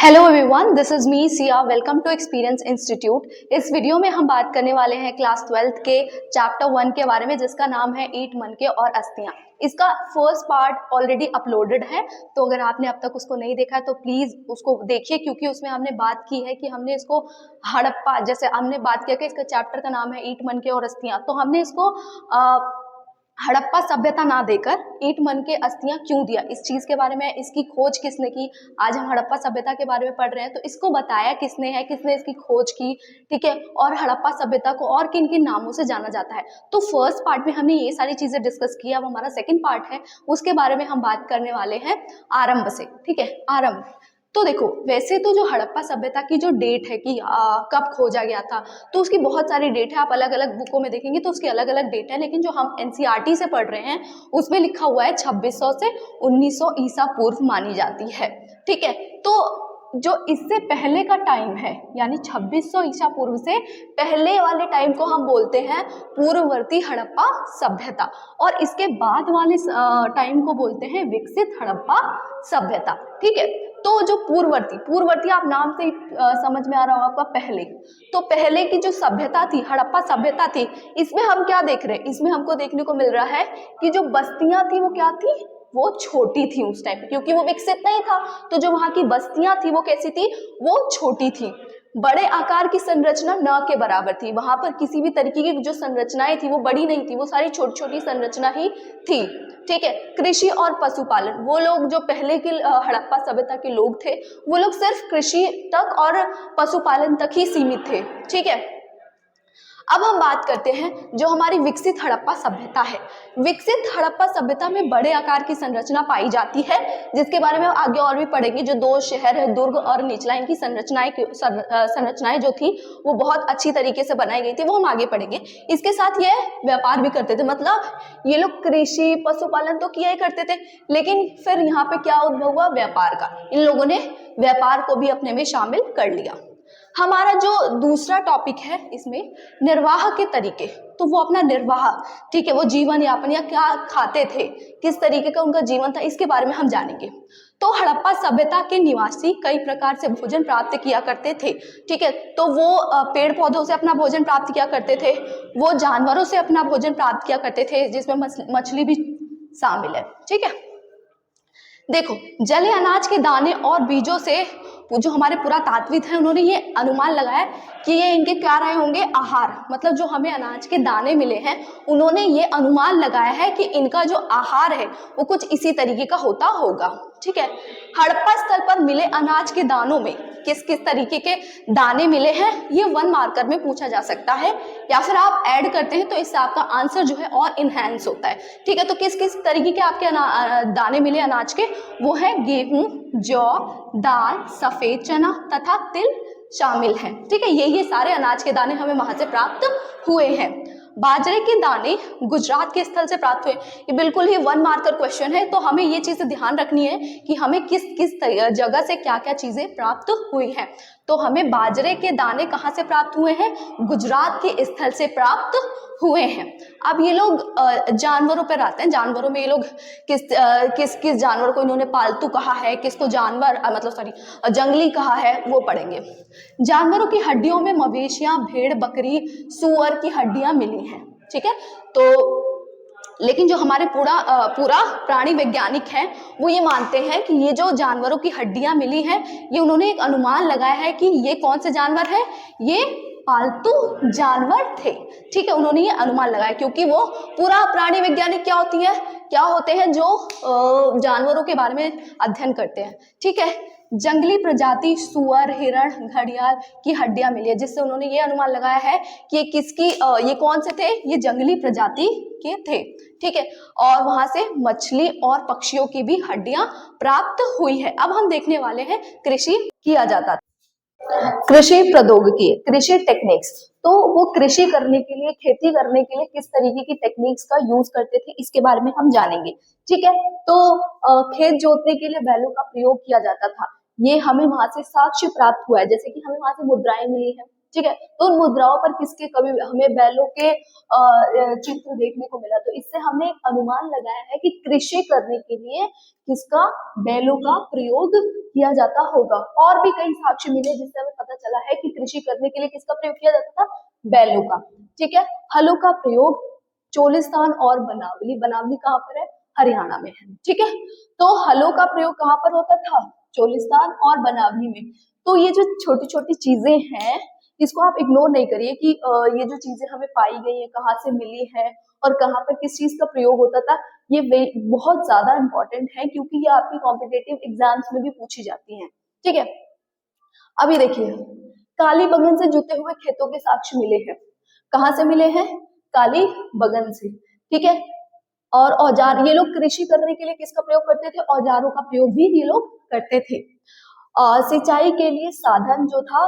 Hello everyone, this is me Siya. Welcome to experience institute. इस video में हम बात करने वाले हैं क्लास 12th के चैप्टर 1 के बारे में, जिसका नाम है ईट मनके और अस्थियां। इसका फर्स्ट पार्ट ऑलरेडी अपलोडेड है, तो अगर आपने अब तक उसको नहीं देखा है तो प्लीज उसको देखिए, क्योंकि उसमें हमने बात की है कि हमने इसको हड़प्पा, जैसे हमने बात किया कि इसका चैप्टर का नाम है ईट मनके और अस्थियां, तो हमने इसको हड़प्पा सभ्यता ना देकर ईट मन के अस्थियां क्यों दिया, इस चीज के बारे में, इसकी खोज किसने की। आज हम हड़प्पा सभ्यता के बारे में पढ़ रहे हैं, तो इसको बताया किसने है, किसने इसकी खोज की, ठीक है। और हड़प्पा सभ्यता को और किन किन नामों से जाना जाता है। तो फर्स्ट पार्ट में हमने ये सारी चीजें डिस्कस की। अब हमारा सेकेंड पार्ट है, उसके बारे में हम बात करने वाले हैं आरंभ से, ठीक है। आरंभ तो देखो, वैसे तो जो हड़प्पा सभ्यता की जो डेट है कि कब खोजा गया था, तो उसकी बहुत सारी डेट है। आप अलग अलग बुकों में देखेंगे तो उसकी अलग अलग डेट है, लेकिन जो हम एनसीईआरटी से पढ़ रहे हैं उसमें लिखा हुआ है 2600 से 1900 ईसा पूर्व मानी जाती है, ठीक है। तो जो इससे पहले का टाइम है, यानी 2600 ईसा पूर्व से पहले वाले टाइम को हम बोलते हैं पूर्ववर्ती हड़प्पा सभ्यता, और इसके बाद वाले टाइम को बोलते हैं विकसित हड़प्पा सभ्यता, ठीक है। तो जो पूर्ववर्ती आप नाम से समझ में आ रहा होगा आपका, पहले, तो पहले की जो सभ्यता थी, हड़प्पा सभ्यता थी, इसमें हम क्या देख रहे हैं, इसमें हमको देखने को मिल रहा है कि जो बस्तियां थी वो क्या थी, वो छोटी थी उस टाइम पे, क्योंकि वो विकसित नहीं था। तो जो वहां की बस्तियां थी वो कैसी थी, वो छोटी थी, बड़े आकार की संरचना न के बराबर थी। वहां पर किसी भी तरीके की जो संरचनाएं थी वो बड़ी नहीं थी, वो सारी छोटी छोटी संरचना ही थी, ठीक है। कृषि और पशुपालन, वो लोग जो पहले की हड़प्पा सभ्यता के लोग थे, वो लोग सिर्फ कृषि तक और पशुपालन तक ही सीमित थे, ठीक है। अब हम बात करते हैं जो हमारी विकसित हड़प्पा सभ्यता है। विकसित हड़प्पा सभ्यता में बड़े आकार की संरचना पाई जाती है, जिसके बारे में आगे और भी पढ़ेंगे। जो दो शहर है, दुर्ग और निचला, इनकी संरचनाएं जो थी वो बहुत अच्छी तरीके से बनाई गई थी, वो हम आगे पढ़ेंगे। इसके साथ ये व्यापार भी करते थे, मतलब ये लोग कृषि पशुपालन तो किया ही करते थे, लेकिन फिर यहाँ पे क्या उद्भव हुआ, व्यापार का। इन लोगों ने व्यापार को भी अपने में शामिल कर लिया। हमारा जो दूसरा टॉपिक है इसमें निर्वाह के तरीके, तो वो अपना निर्वाह, ठीक है, वो जीवन यापन या क्या खाते थे, किस तरीके का उनका जीवन था, इसके बारे में हम जानेंगे। तो हड़प्पा सभ्यता के निवासी कई प्रकार से भोजन प्राप्त किया करते थे, ठीक है। तो वो पेड़ पौधों से अपना भोजन प्राप्त किया करते थे, वो जानवरों से अपना भोजन प्राप्त किया करते थे, जिसमें मछली भी शामिल है, ठीक है। देखो, जले अनाज के दाने और बीजों से जो हमारे पुरातात्विद हैं उन्होंने ये अनुमान लगाया कि ये इनके क्या रहे होंगे, आहार, मतलब जो हमें अनाज के दाने मिले हैं, उन्होंने ये अनुमान लगाया है कि इनका जो आहार है वो कुछ इसी तरीके का होता होगा, ठीक है। हड़प्पा स्थल पर मिले अनाज के दानों में किस किस तरीके के दाने मिले हैं, ये 1 मार्कर में पूछा जा सकता है, या फिर आप ऐड करते हैं तो इससे आपका आंसर जो है और इनहेंस होता है, ठीक है। तो किस किस तरीके के आपके दाने मिले अनाज के, वो है गेहूं, जौ, दाल, सफेद चना तथा तिल शामिल हैं, ठीक है। ये सारे अनाज के दाने हमें वहां से प्राप्त हुए हैं। बाजरे के दाने गुजरात के स्थल से प्राप्त हुए, ये बिल्कुल ही 1 मार्कर क्वेश्चन है, तो हमें ये चीज ध्यान रखनी है कि हमें किस किस जगह से क्या क्या चीजें प्राप्त हुई हैं। तो हमें बाजरे के दाने कहाँ से प्राप्त हुए हैं, गुजरात के स्थल से प्राप्त हुए हैं। अब ये लोग जानवरों पर आते हैं, जानवरों में ये लोग किस किस जानवर को इन्होंने पालतू कहा है, किसको जानवर मतलब सॉरी जंगली कहा है, वो पढ़ेंगे। जानवरों की हड्डियों में मवेशियां, भेड़, बकरी, सूअर की हड्डियां मिली हैं, ठीक है। तो लेकिन जो हमारे पूरा प्राणी वैज्ञानिक हैं वो ये मानते हैं कि ये जो जानवरों की हड्डियां मिली हैं, ये उन्होंने एक अनुमान लगाया है कि ये कौन से जानवर है, ये पालतू जानवर थे, ठीक है। उन्होंने ये अनुमान लगाया, क्योंकि वो पूरा प्राणी वैज्ञानिक क्या होते हैं जो जानवरों के बारे में अध्ययन करते हैं, ठीक है। जंगली प्रजाति सुअर, हिरण, घड़ियाल की हड्डियां मिली है, जिससे उन्होंने ये अनुमान लगाया है कि ये कौन से थे, ये जंगली प्रजाति के थे, ठीक है। और वहां से मछली और पक्षियों की भी हड्डियां प्राप्त हुई है। अब हम देखने वाले हैं कृषि किया जाता था, कृषि प्रौद्योगिकी, कृषि टेक्निक्स, तो वो कृषि करने के लिए, खेती करने के लिए किस तरीके की टेक्निक्स का यूज करते थे, इसके बारे में हम जानेंगे, ठीक है। तो खेत जोतने के लिए बैलों का प्रयोग किया जाता था, ये हमें वहां से साक्ष्य प्राप्त हुआ है, जैसे कि हमें वहां से मुद्राएं मिली है, ठीक है। तो उन मुद्राओं पर किसके कभी हमें बैलों के चित्र देखने को मिला। तो इससे हमने एक अनुमान लगाया है कि कृषि करने के लिए किसका, बैलों का प्रयोग किया जाता होगा। और भी कई साक्ष्य मिले जिससे हमें पता चला है कि कृषि करने के लिए किसका प्रयोग किया जाता था, बैलों का। ठीक है। हलों का प्रयोग चोलिस्तान और बनावली, बनावली कहाँ पर है, हरियाणा में है। ठीक है। तो हलों का प्रयोग कहाँ पर होता था, चोलिस्तान और बनावली में। तो ये जो छोटी छोटी चीजें हैं इसको आप इग्नोर नहीं करिए कि ये जो चीजें हमें पाई गई है कहाँ से मिली है और कहाँ पर किस चीज का प्रयोग होता था, ये बहुत ज्यादा इंपॉर्टेंट है क्योंकि ये आपकी कॉम्पिटेटिव एग्जाम्स में भी पूछी जाती हैं। ठीक है। अभी देखिए, काली बगन से जुते हुए खेतों के साक्ष्य मिले हैं। कहाँ से मिले हैं, काली बगन से। ठीक है। और औजार, ये लोग कृषि करने के लिए किसका प्रयोग करते थे, औजारों का प्रयोग भी ये लोग करते थे। सिंचाई के लिए साधन जो था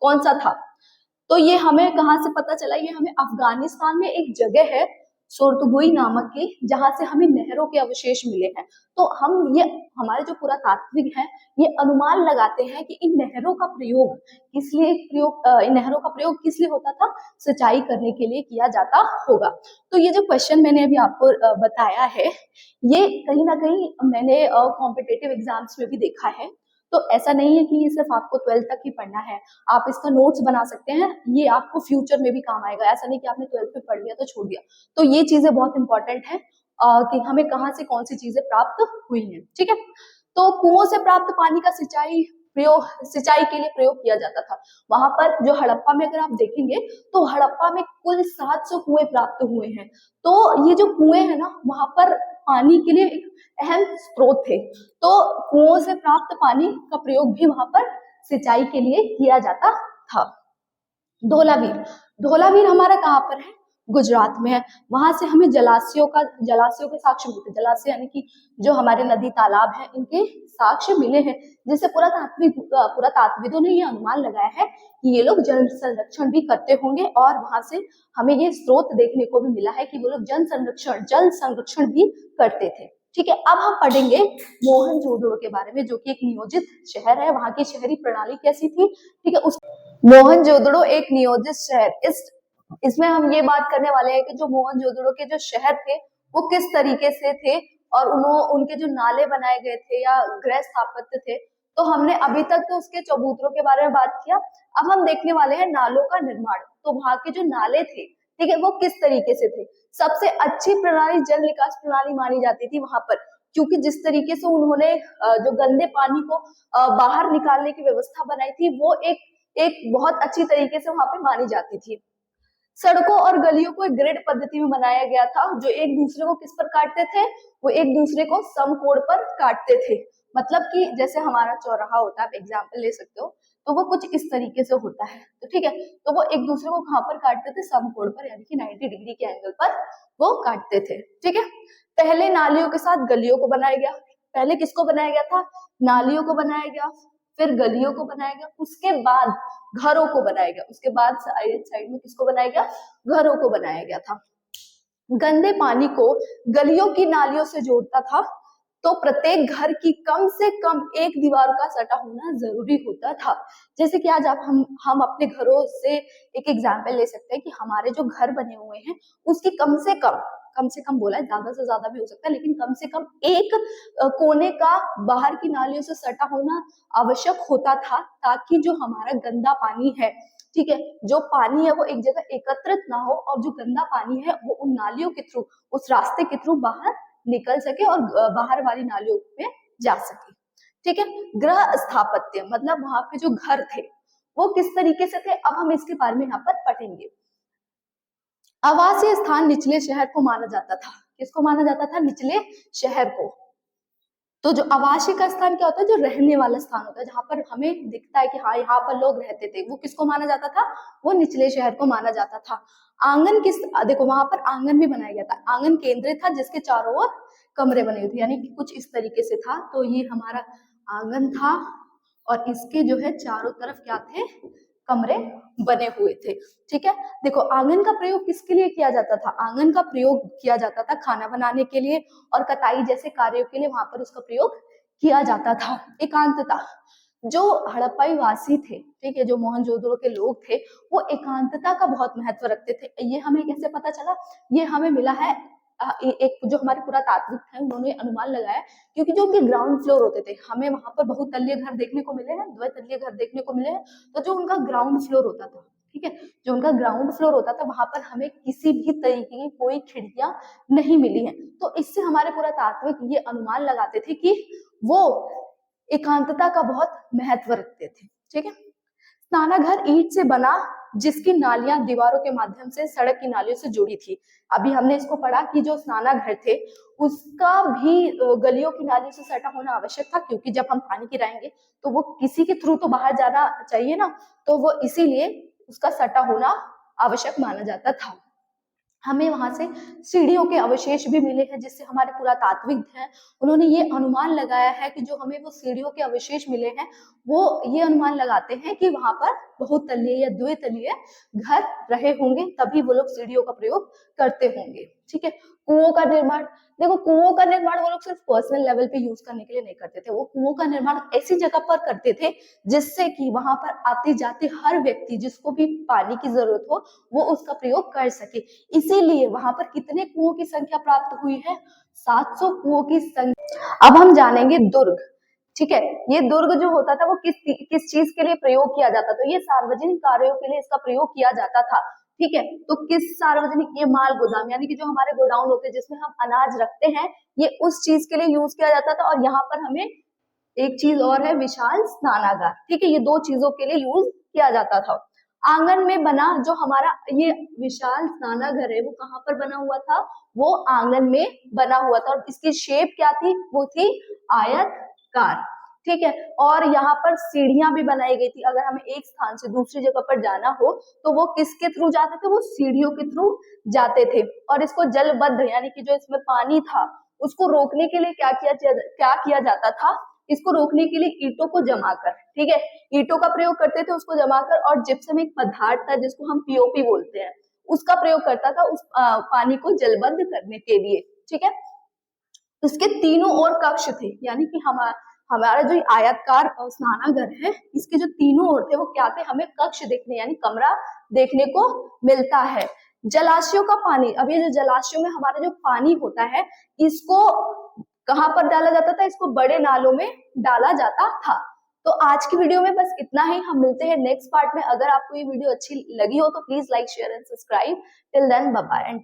कौन सा था, तो ये हमें कहाँ से पता चला, ये हमें अफगानिस्तान में एक जगह है सोर्तुगुई नामक की, जहां से हमें नहरों के अवशेष मिले हैं। तो हम ये हमारे जो पुरातात्विक हैं ये अनुमान लगाते हैं कि इन नहरों का प्रयोग किस लिए इन नहरों का प्रयोग किस लिए होता था, सिंचाई करने के लिए किया जाता होगा। तो ये जो क्वेश्चन मैंने अभी आपको बताया है ये कहीं ना कहीं मैंने कॉम्पिटेटिव एग्जाम्स में भी देखा है। तो ऐसा नहीं है कि ये सिर्फ आपको 12th तक ही पढ़ना है, आप इसका नोट्स बना सकते हैं, ये आपको फ्यूचर में भी काम आएगा। ऐसा नहीं कि आपने 12th में पढ़ लिया तो छोड़ दिया। तो ये चीजें बहुत इंपॉर्टेंट है कि हमें कहाँ से कौन सी चीजें प्राप्त हुई हैं। ठीक है। तो कुओं से प्राप्त पानी का सिंचाई के लिए प्रयोग किया जाता था। वहां पर जो हड़प्पा में अगर आप देखेंगे तो हड़प्पा में कुल 700 कुएं प्राप्त हुए हैं। तो ये जो कुएं है ना वहां पर पानी के लिए एक अहम स्रोत थे। तो कुओं से प्राप्त पानी का प्रयोग भी वहां पर सिंचाई के लिए किया जाता था। धोलावीर, धोलावीर हमारा कहाँ पर है, गुजरात में है। वहां से हमें जलाशयों के साक्ष्य मिलते हैं। जलाशय यानी कि जो हमारे नदी तालाब है इनके साक्ष्य मिले हैं, जिससे पुरातात्विदों ने ये अनुमान लगाया है कि ये लोग जल संरक्षण भी करते होंगे। और वहां से हमें ये स्रोत देखने को भी मिला है कि वो लोग जल संरक्षण भी करते थे। ठीक है। अब हम पढ़ेंगे मोहनजोदड़ो के बारे में, जो कि एक नियोजित शहर है। वहां की शहरी प्रणाली कैसी थी, ठीक है। मोहनजोदड़ो एक नियोजित शहर, इसमें हम ये बात करने वाले हैं कि जो मोहनजोदड़ो के जो शहर थे वो किस तरीके से थे और उनके जो नाले बनाए गए थे या गृह स्थापत्य थे। तो हमने अभी तक तो उसके चबूतरों के बारे में बात किया। अब हम देखने वाले हैं नालों का निर्माण। तो वहां के जो नाले थे, ठीक है, वो किस तरीके से थे। सबसे अच्छी प्रणाली जल निकास प्रणाली मानी जाती थी वहां पर, क्योंकि जिस तरीके से उन्होंने जो गंदे पानी को बाहर निकालने की व्यवस्था बनाई थी वो एक बहुत अच्छी तरीके से वहां पे मानी जाती थी। सड़कों और गलियों को एक ग्रिड पद्धति में बनाया गया था, जो एक दूसरे को किस पर काटते थे, वो एक दूसरे को समकोण पर काटते थे। मतलब कि जैसे हमारा चौराहा होता है, आप एग्जाम्पल ले सकते हो, तो वो कुछ इस तरीके से होता है। तो ठीक है, तो वो एक दूसरे को कहां पर काटते थे, समकोण पर, यानी कि 90 डिग्री के एंगल पर वो काटते थे। ठीक है। पहले नालियों के साथ गलियों को बनाया गया। पहले किसको बनाया गया था, नालियों को बनाया गया, फिर गलियों को बनाया गया, उसके बाद घरों को बनाया गया, उसके बाद साइड में किसको बनाया गया, घरों को बनाया गया था। गंदे पानी को गलियों की नालियों से जोड़ता था। तो प्रत्येक घर की कम से कम एक दीवार का सटा होना जरूरी होता था। जैसे कि आज आप हम अपने घरों से एक एग्जाम्पल ले सकते हैं कि हमारे जो घर बने हुए हैं उसकी कम से कम बोला है, ज्यादा से ज्यादा भी हो सकता है, लेकिन कम से कम एक कोने का बाहर की नालियों से सटा होना आवश्यक होता था, ताकि जो हमारा गंदा पानी है, ठीक है, जो पानी है वो एक जगह एकत्रित ना हो और जो गंदा पानी है वो उन नालियों के थ्रू, उस रास्ते के थ्रू बाहर निकल सके और बाहर वाली नालियों में जा सके। ठीक है। गृह स्थापत्य मतलब वहां पे जो घर थे वो किस तरीके से थे, अब हम इसके बारे में यहाँ पर पढ़ेंगे। आवासीय स्थान निचले शहर को माना जाता था। किसको माना जाता था, निचले शहर को। तो जो आवासीय का स्थान क्या होता है, जो रहने वाला स्थान होता है, जहां पर हमें दिखता है कि हाँ यहाँ पर लोग रहते थे, वो किसको माना जाता था, वो निचले शहर को माना जाता था। आंगन देखो वहां पर आंगन भी बनाया गया था। आंगन केंद्र था जिसके चारों ओर कमरे बने हुए थे, यानी कि कुछ इस तरीके से था। तो ये हमारा आंगन था और इसके जो है चारों तरफ क्या थे, कमरे बने हुए थे। ठीक है। देखो आंगन का प्रयोग किसके लिए किया जाता था, आंगन का प्रयोग किया जाता था खाना बनाने के लिए और कटाई जैसे कार्यों के लिए वहां पर उसका प्रयोग किया जाता था। एकांतता, जो हड़प्पाई वासी थे, ठीक है, जो मोहनजोदड़ो के लोग थे, वो एकांतता का बहुत महत्व रखते थे। ये हमें कैसे पता चला? ये हमें मिला है एक जो हमारे पुरातात्विक है उन्होंने अनुमान लगाया, क्योंकि जो उनके ग्राउंड फ्लोर होते थे, हमें वहां पर बहुतलीय घर देखने को मिले हैं, द्वितलीय घर देखने को मिले हैं, तो जो उनका ग्राउंड फ्लोर होता था, ठीक है, जो उनका ग्राउंड फ्लोर होता था, वहां पर हमें किसी भी तरीके की कोई खिड़कियां नहीं मिली है। तो इससे हमारे पुरातात्विक ये अनुमान लगाते थे कि वो एकांतता का बहुत महत्व रखते थे, ठीक है। स्नानाघर ईंट से बना, जिसकी नालियां दीवारों के माध्यम से सड़क की नालियों से जुड़ी थी। अभी हमने इसको पढ़ा कि जो स्नानाघर थे उसका भी गलियों की नालियों से सटा होना आवश्यक था, क्योंकि जब हम पानी गिराएंगे तो वो किसी के थ्रू तो बाहर जाना चाहिए ना, तो वो इसीलिए उसका सटा होना आवश्यक माना जाता था। हमें वहां से सीढ़ियों के अवशेष भी मिले हैं, जिससे हमारे पुरातात्विक हैं उन्होंने ये अनुमान लगाया है कि जो हमें वो सीढ़ियों के अवशेष मिले हैं, वो ये अनुमान लगाते हैं कि वहां पर बहुतलीय या द्वितलीय घर रहे होंगे, तभी वो लोग सीढ़ियों का प्रयोग करते होंगे, ठीक है। कुओं का निर्माण, देखो कुओं का निर्माण वो लोग सिर्फ पर्सनल लेवल पे यूज करने के लिए नहीं करते थे, वो कुओं का निर्माण ऐसी जगह पर करते थे जिससे कि वहां पर आते जाते हर व्यक्ति जिसको भी पानी की जरूरत हो वो उसका प्रयोग कर सके। इसीलिए वहां पर कितने कुओं की संख्या प्राप्त हुई है? 700 कुओं की संख्या। अब हम जानेंगे दुर्ग, ठीक है। ये दुर्ग जो होता था वो किस चीज के लिए प्रयोग किया जाता था? ये सार्वजनिक कार्यों के लिए इसका प्रयोग किया जाता था, ठीक है। तो किस सार्वजनिक, ये माल गोदाम यानी कि जो हमारे गोडाउन होते हैं जिसमें हम अनाज रखते हैं, ये उस चीज के लिए यूज किया जाता था। और यहाँ पर हमें एक चीज और है, विशाल स्नानागार, ठीक है, ये दो चीजों के लिए यूज किया जाता था। आंगन में बना जो हमारा ये विशाल स्नानाघर है वो कहाँ पर बना हुआ था? वो आंगन में बना हुआ था, और इसकी शेप क्या थी? वो थी आयतकार, ठीक है। और यहाँ पर सीढ़ियां भी बनाई गई थी, अगर हमें एक स्थान से दूसरी जगह पर जाना हो तो वो किसके थ्रू जाते थे? वो सीढ़ियों के थ्रू जाते थे। और इसको जलबद्ध यानी कि जो इसमें पानी था उसको रोकने के लिए क्या किया जाता था? इसको रोकने के लिए ईंटों को जमाकर, ठीक है, ईंटों का प्रयोग करते थे उसको जमाकर, और जिप्सम एक पदार्थ था जिसको हम पीओपी बोलते हैं, उसका प्रयोग करता था उस पानी को जलबद्ध करने के लिए, ठीक है। इसके तीनों ओर कक्ष थे, यानी कि हमारा जो आयतकार स्नानागार है इसके जो तीनों ओर थे वो क्या थे? हमें कक्ष देखने यानी कमरा देखने को मिलता है। जलाशयों का पानी, अब ये जो जलाशयों में हमारा जो पानी होता है इसको कहाँ पर डाला जाता था? इसको बड़े नालों में डाला जाता था। तो आज की वीडियो में बस इतना ही, हम मिलते हैं नेक्स्ट पार्ट में। अगर आपको ये वीडियो अच्छी लगी हो तो please like share and subscribe. Till then bye bye and